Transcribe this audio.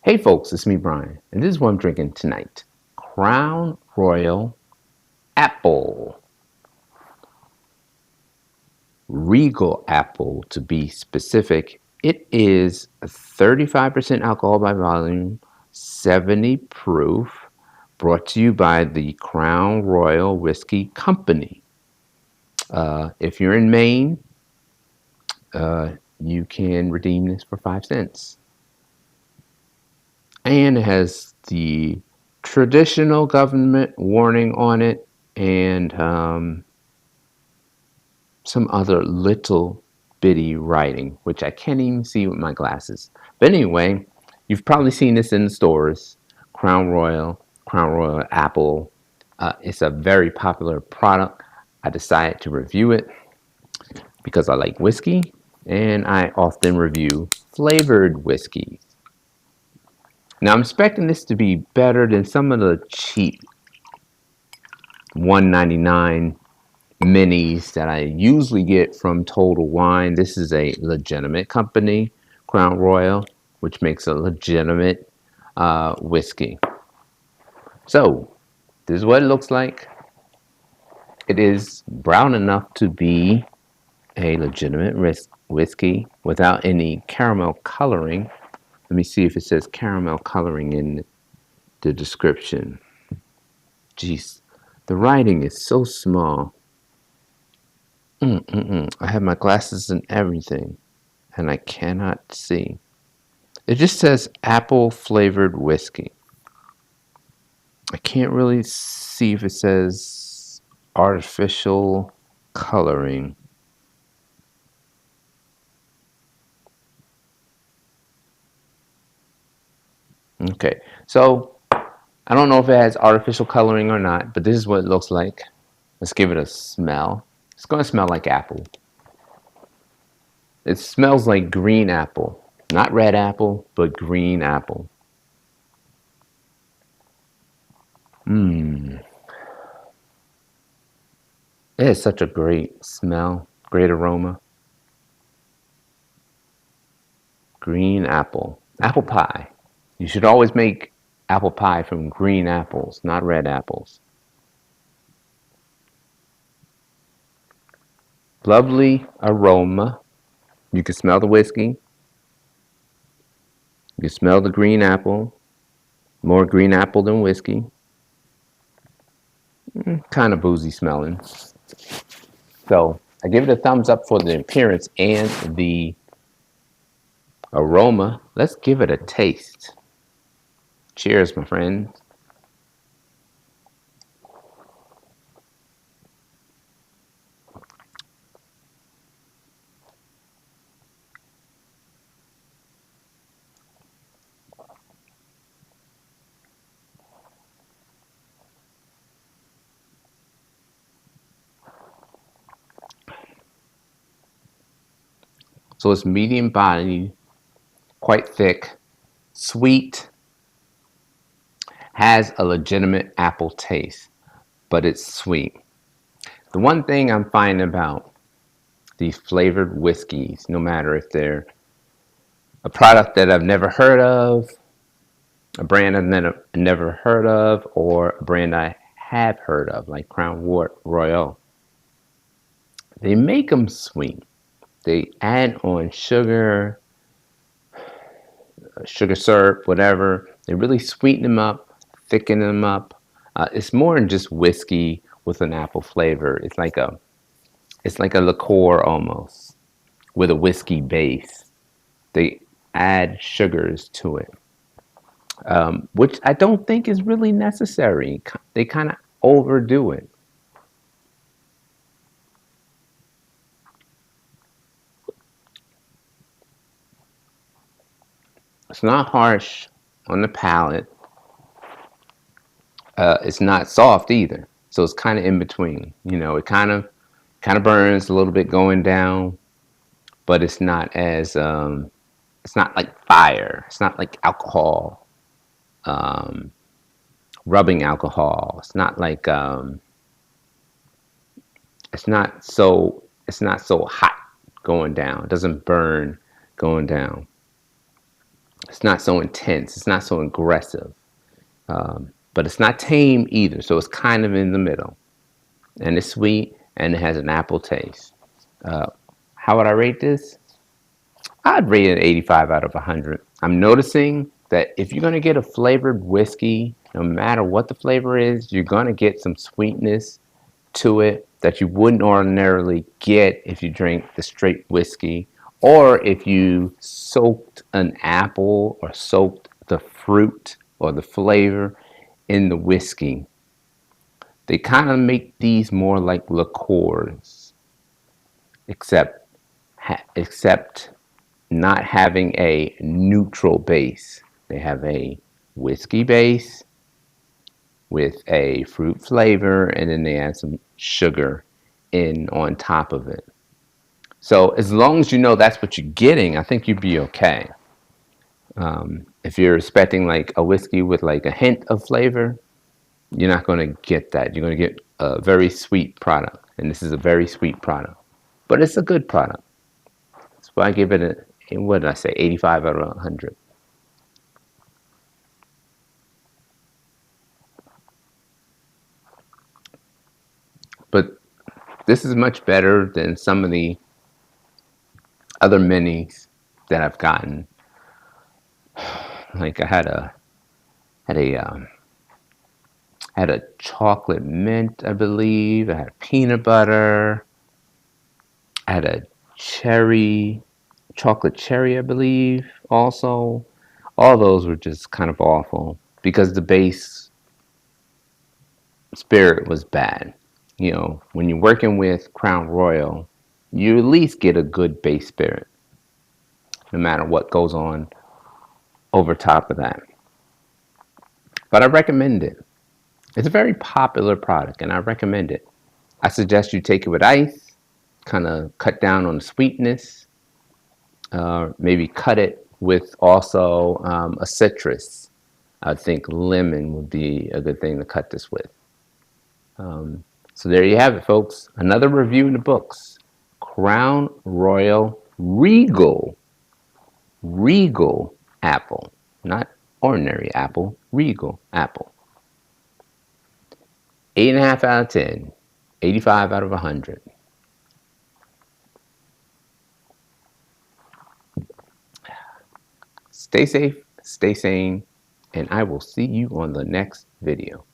Hey folks, it's me Brian, and this is what I'm drinking tonight. Crown Royal Apple. Regal Apple to be specific. It is 35% alcohol by volume, 70 proof, brought to you by the Crown Royal Whiskey Company. If you're in Maine, you can redeem this for 5 cents. And it has the traditional government warning on it and some other little bitty writing, which I can't even see with my glasses. But anyway, you've probably seen this in the stores. Crown Royal Apple. It's a very popular product. I decided to review it because I like whiskey and I often review flavored whiskey. Now I'm expecting this to be better than some of the cheap $1.99 minis that I usually get from Total Wine. This is a legitimate company, Crown Royal, which makes a legitimate whiskey. So this is what it looks like. It is brown enough to be a legitimate whiskey without any caramel coloring. Let me see if it says caramel coloring in the description. Jeez, the writing is so small. I have my glasses and everything, and I cannot see. It just says apple flavored whiskey. I can't really see if it says artificial coloring. Okay, so I don't know if it has artificial coloring or not, but this is what it looks like. Let's give it a smell. It's going to smell like apple. It smells like green apple. Not red apple, but green apple. It has such a great smell, great aroma. Green apple. Apple pie. You should always make apple pie from green apples, not red apples. Lovely aroma. You can smell the whiskey. You can smell the green apple. More green apple than whiskey. Kind of boozy smelling. So I give it a thumbs up for the appearance and the aroma. Let's give it a taste. Cheers, my friend. So it's medium body, quite thick, sweet, has a legitimate apple taste, but it's sweet. The one thing I'm finding about these flavored whiskeys, no matter if they're a product that I've never heard of, a brand I've never heard of, or a brand I have heard of, like Crown Royal, they make them sweet. They add on sugar, sugar syrup, whatever. They really sweeten them up, thicken them up. It's more than just whiskey with an apple flavor. It's like a liqueur almost with a whiskey base. They add sugars to it, which I don't think is really necessary. They kind of overdo it. It's not harsh on the palate. It's not soft either. So it's kind of in between. You know, it kind of burns a little bit going down, but it's not as it's not like fire. It's not like alcohol, um, rubbing alcohol. It's not like it's not so hot going down. It doesn't burn going down. It's not so intense. It's not so aggressive. But it's not tame either. So it's kind of in the middle. And it's sweet and it has an apple taste. How would I rate this? I'd rate it 85 out of 100. I'm noticing that if you're going to get a flavored whiskey, no matter what the flavor is, you're going to get some sweetness to it that you wouldn't ordinarily get if you drink the straight whiskey, or if you soaked an apple or soaked the fruit or the flavor in the whiskey. They kind of make these more like liqueurs, except except not having a neutral base. They have a whiskey base with a fruit flavor, and then they add some sugar in on top of it. So as long as you know that's what you're getting, I think you'd be okay. If you're expecting like a whiskey with like a hint of flavor, you're not going to get that. You're going to get a very sweet product, and this is a very sweet product, but it's a good product. That's why I give it what did I say, 85 out of 100. But this is much better than some of the other minis that I've gotten. Like I had a chocolate mint, I believe. I had peanut butter. I had a chocolate cherry, I believe. Also, all those were just kind of awful because the base spirit was bad. You know, when you're working with Crown Royal, you at least get a good base spirit, no matter what goes on over top of that. But I recommend it. It's a very popular product, and I recommend it. I suggest you take it with ice, kind of cut down on the sweetness, maybe cut it with also a citrus. I think lemon would be a good thing to cut this with. So there you have it, folks. Another review in the books. Crown Royal Regal apple. Not ordinary apple, Regal apple. 8.5 out of 10. 85 out of 100. Stay safe, stay sane, and I will see you on the next video.